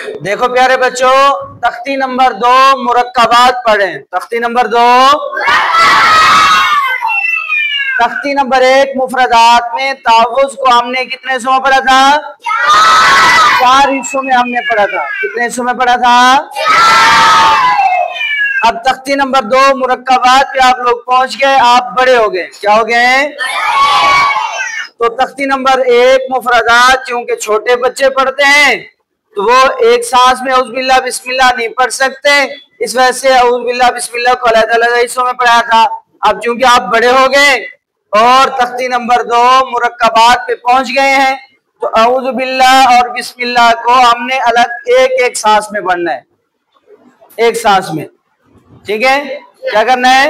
देखो प्यारे बच्चों, तख्ती नंबर 2 मुरक्कबात पढ़ें। तख्ती नंबर 2, तख्ती नंबर 1 मुफरदात में तावुज़ को हमने कितने हिस्सों में पढ़ा था? 4 हिस्सों में हमने पढ़ा था। कितने हिस्सों में पढ़ा था? अब तख्ती नंबर 2 मुरक्कबात पे आप लोग पहुंच गए, आप बड़े हो गए। क्या हो गए? तो तख्ती नंबर 1 मुफरदात क्योंकि छोटे बच्चे पढ़ते हैं तो वो एक सांस में औज़ुबिल्लाह बिस्मिल्लाह नहीं पढ़ सकते, इस वजह से औज़ुबिल्लाह बिस्मिल्लाह को अलग-अलग हिस्सों में पढ़ा था। अब चूंकि आप बड़े हो गए और तख्ती नंबर 2 मुरक्कबात पे पहुंच गए हैं तो औज़ुबिल्लाह और बिस्मिल्लाह को हमने अलग एक एक सांस में पढ़ना है, एक सांस में। ठीक है, क्या करना है?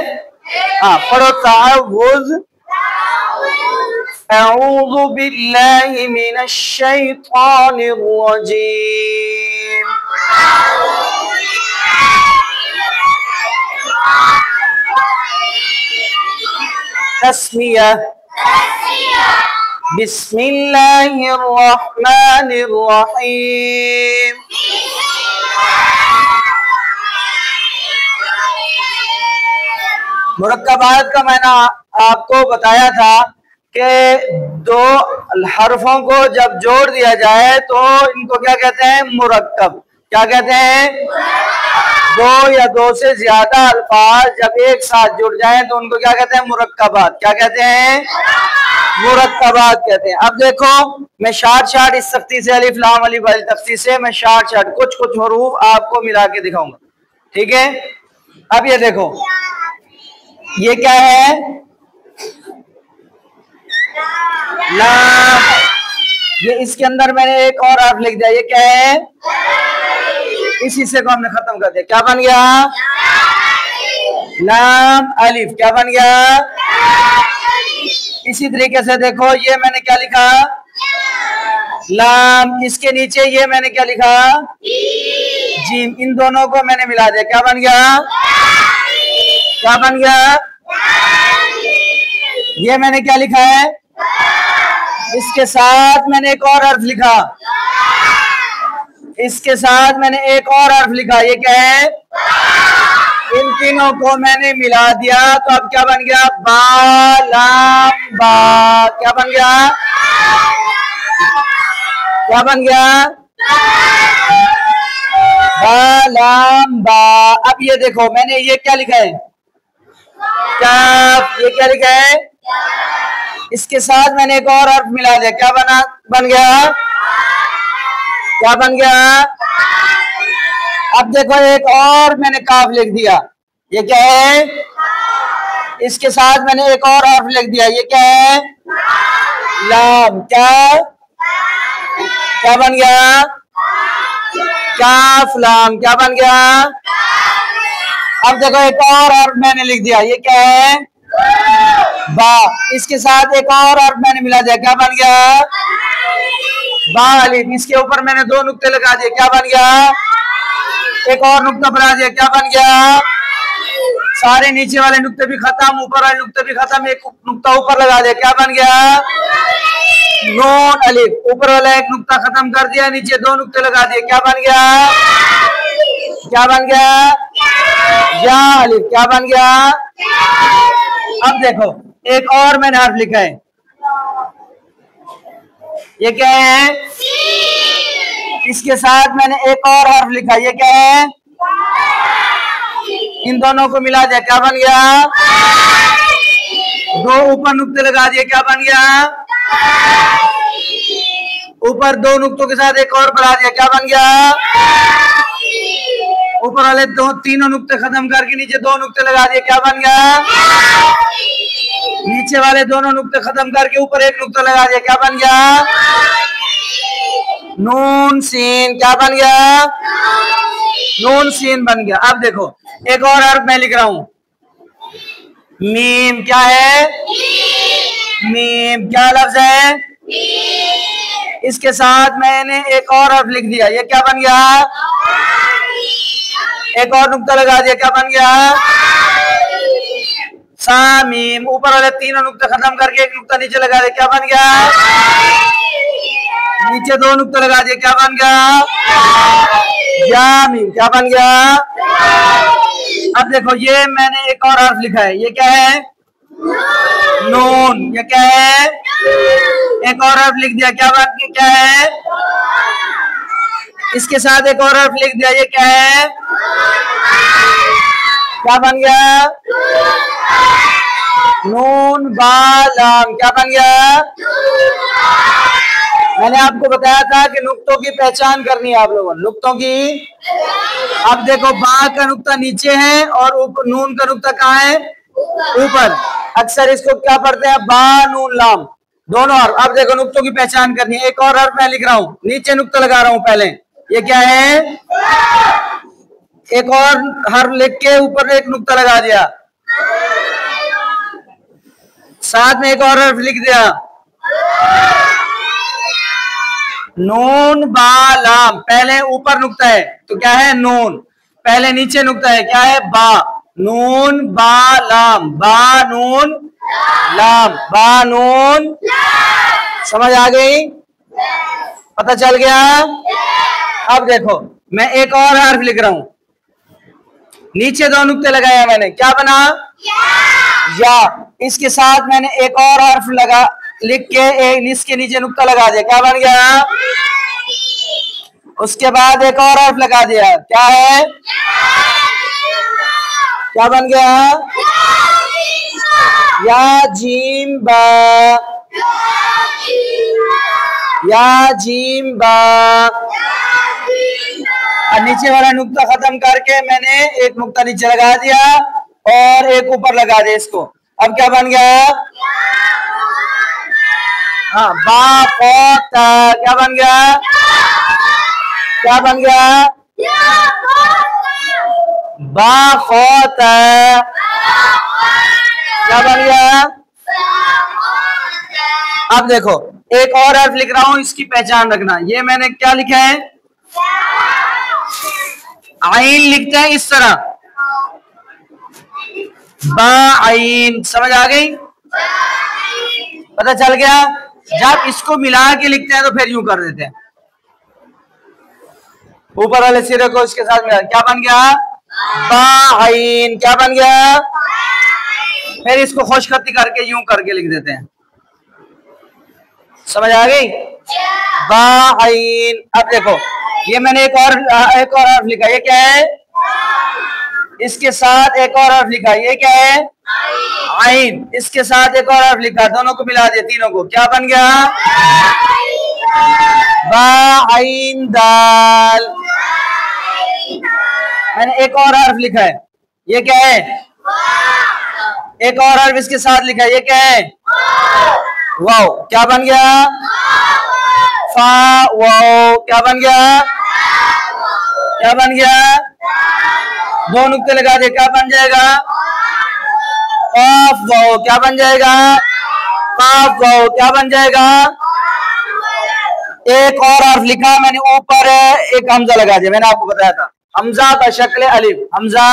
हाँ, पढ़ो। तावुज़, अऊज़ु बिल्लाहि मिनश शैतानिर रजीम। तस्मिया, बिस्मिल्लाहिर रहमानिर रहीम। मुरक्कबात का मैंने आपको बताया था कि 2 हरफों को जब जोड़ दिया जाए तो इनको क्या कहते हैं? मुरक्कब। क्या कहते हैं? 2 या 2 से ज्यादा अल्फाज जब एक साथ जुड़ जाएं तो उनको क्या कहते हैं? मुरक्कबात। क्या कहते हैं? मुरक्कबात कहते हैं। अब देखो, मैं शार्ट इस तख्ती से अलिफ लाम अली वाली तख्ती से मैं शार्ट कुछ हरूफ आपको मिला के दिखाऊंगा। ठीक है, अब ये देखो, ये क्या है? लाम। ये इसके अंदर मैंने एक और हर्फ लिख दिया, ये क्या है? इस हिस्से को हमने खत्म कर दिया। क्या बन गया? लाम अलिफ। क्या बन गया? इसी तरीके से देखो, ये मैंने क्या लिखा? लाम। इसके नीचे ये मैंने क्या लिखा? जीम। इन दोनों को मैंने मिला दिया। क्या बन गया? क्या बन गया? ये मैंने क्या लिखा है? इसके साथ मैंने एक और हर्फ लिखा, इसके साथ मैंने एक और हर्फ लिखा। ये क्या है? इन तीनों को मैंने मिला दिया तो अब क्या बन गया? बा लाम बा। क्या बन गया? क्या बन गया? बा लाम बा। अब ये देखो, मैंने ये क्या लिखा है? काफ। ये क्या लिखा है? इसके साथ मैंने एक और हर्फ मिला दिया। क्या बन गया? क्या बन गया? अब देखो, एक और मैंने काफ लिख दिया। ये क्या है? इसके साथ मैंने एक और हर्फ लिख दिया। ये क्या है? लाम। क्या बन गया? काफ लाम। क्या बन गया? अब देखो, एक और हर्फ मैंने लिख दिया। ये क्या है? बा। इसके साथ एक और हर्फ मैंने मिला दिया। क्या बन गया? बा अलिफ। इसके ऊपर मैंने 2 नुक्ते लगा दिए। क्या बन गया? एक और नुक्ता बना दिया। क्या बन गया? सारे नीचे वाले नुक्ते भी खत्म, ऊपर वाले नुक्ते भी खत्म, एक नुक्ता ऊपर लगा दिया। क्या बन गया? नून अलिफ। ऊपर वाला एक नुक्ता खत्म कर दिया, नीचे 2 नुक्ते लगा दिए। क्या बन गया? क्या बन गया? या अलिफ। क्या बन गया? अब देखो, एक और मैंने हर्फ लिखा है। ये क्या है? इसके साथ मैंने एक और हर्फ लिखा। ये क्या है? इन दोनों को मिला दिया। क्या बन गया? 2 ऊपर नुक्ते लगा दिए। क्या बन गया? ऊपर 2 नुक्तों के साथ एक और बढ़ा दिया। क्या बन गया? ऊपर वाले 3 नुक्ते खत्म करके नीचे 2 नुक्ते लगा दिए। क्या बन गया? नीचे वाले दोनों नुक्ते खत्म करके ऊपर एक नुक्ता लगा दिया। क्या बन गया? नून सीन। क्या बन गया? नून सीन बन गया। अब देखो, एक और हर्फ मैं लिख रहा हूं, मीम। क्या है? मीम। क्या लफ्ज है? इसके साथ मैंने एक और हर्फ लिख दिया। ये क्या बन गया? एक और नुक्ता लगा दिया। क्या बन गया? सामीम। ऊपर वाले 3 नुक्ते खत्म करके एक नुक्ता नीचे लगा दिया। क्या बन गया? नीचे 2 नुक्ता लगा दिए, क्या बन गया? या मीम। क्या बन गया? अब देखो ये मैंने एक और हर्फ लिखा है, ये क्या है? नून। ये क्या है? एक और हर्फ लिख दिया, क्या बन गया? क्या है? इसके साथ एक और हर्फ लिख दिया, ये क्या है? क्या बन गया? नून बा लाम। क्या बन गया? मैंने आपको बताया था कि नुक्तों की पहचान करनी है आप लोगों ने, नुक्तों की। अब देखो बा का नुक्ता नीचे है और ऊपर नून का नुक्ता कहाँ है? ऊपर। अक्सर इसको क्या पढ़ते हैं? बा नून लाम दोनों हर्फ। अब देखो नुक्तों की पहचान करनी है। एक और हर्फ मैं लिख रहा हूँ, नीचे नुक्ता लगा रहा हूँ पहले, ये क्या है? एक और हर्फ लिख के ऊपर एक नुक्ता लगा दिया, साथ में एक और हर्फ लिख दिया, नून बा लाम। पहले ऊपर नुक्ता है तो क्या है? नून। पहले नीचे नुक्ता है, क्या है? बा। नून बा लाम, बा नून लाम, बा नून। समझ आ गई? पता चल गया? अब देखो मैं एक और हर्फ लिख रहा हूं, नीचे 2 नुक्ते लगाया मैंने, क्या बना? या। इसके साथ मैंने एक और हर्फ लगा लिख के इसके नीचे नुक्ता लगा दिया, क्या बन गया? उसके बाद एक और हर्फ लगा दिया, क्या है? क्या बन गया? या जीम बा, या जीम बा। और नीचे वाला नुक्ता खत्म करके मैंने एक नुक्ता नीचे लगा दिया और एक ऊपर लगा दिया इसको। अब क्या बन गया? हाँ, बा खोता। क्या बन गया? क्या बन गया? बा खोता। क्या बन गया? अब देखो एक और हर्फ लिख रहा हूं, इसकी पहचान रखना। ये मैंने क्या लिखा है? आइन लिखते हैं इस तरह, बा आइन। समझ आ गई? पता चल गया? जब इसको मिला के लिखते हैं तो फिर यूं कर देते हैं, ऊपर वाले सिरे को इसके साथ मिला, क्या बन गया? बा आइन। क्या बन गया? फिर इसको खुशखती करके यूं करके लिख देते हैं। समझ आ गई? बा आइन। अब देखो ये मैंने एक और हर्फ लिखा, ये क्या है? इसके साथ एक और हर्फ लिखा, ये क्या है? आइन। इसके साथ एक और हर्फ लिखा, दोनों को मिला दिया, तीनों को, क्या बन गया? बा आइन दाल। मैंने एक और हर्फ लिखा है, ये क्या है? एक और हर्फ इसके साथ लिखा है, ये क्या है? वाओ। क्या बन गया? फा वाओ। क्या बन गया? क्या बन गया? 2 नुक्ते लगा दे, क्या बन जाएगा? काफ वाओ। क्या बन जाएगा? काफ वाओ। क्या बन जाएगा? एक और हर्फ लिखा मैंने ऊपर एक हमजा लगा दिया, मैंने आपको बताया था, हमजा बशक्ल अलिफ। हमजा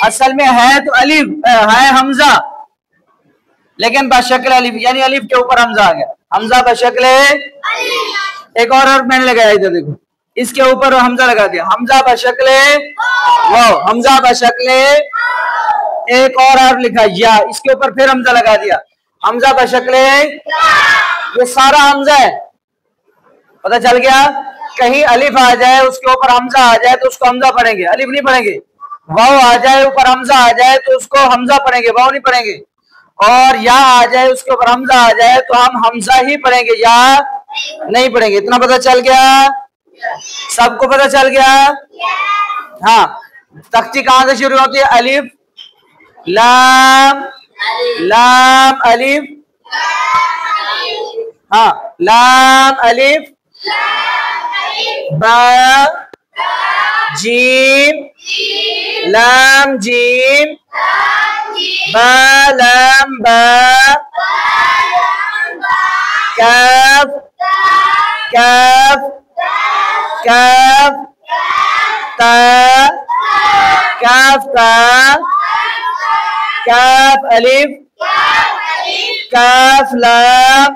असल में है तो अलिफ है हमजा, लेकिन बशक्ल अलिफ यानी अलिफ के ऊपर हमजा आ गया, हमजा बशक्ल। एक और हर्फ मैंने लगाया इधर देखो, इसके ऊपर हमजा लगा दिया, हमजा बशक्ल वाओ। हमजा बशक्ल एक और हर्फ लिखा या, इसके ऊपर फिर हमजा लगा दिया, हमजा बशक्ल। ये सारा हमजा है। पता चल गया? कहीं अलिफ आ जाए उसके ऊपर हमजा आ जाए तो उसको हमजा पढ़ेंगे, अलिफ नहीं पढ़ेंगे। वाव आ जाए ऊपर हमजा आ जाए तो उसको हमजा पढ़ेंगे, वाव नहीं पढ़ेंगे। और या आ जाए उसके ऊपर हमजा आ जाए तो हम हमजा ही पढ़ेंगे, या नहीं पढ़ेंगे। इतना पता चल गया? सबको पता चल गया? हाँ। तख्ती कहां से शुरू होती है? अलिफ लाम, लाम अलिफ, हाँ लाम अलिफ बा जीम, लाम जीम, बा लाम बा, काफ काफ काफ ता, काफ ता, काफ अलिफ, काफ लाम,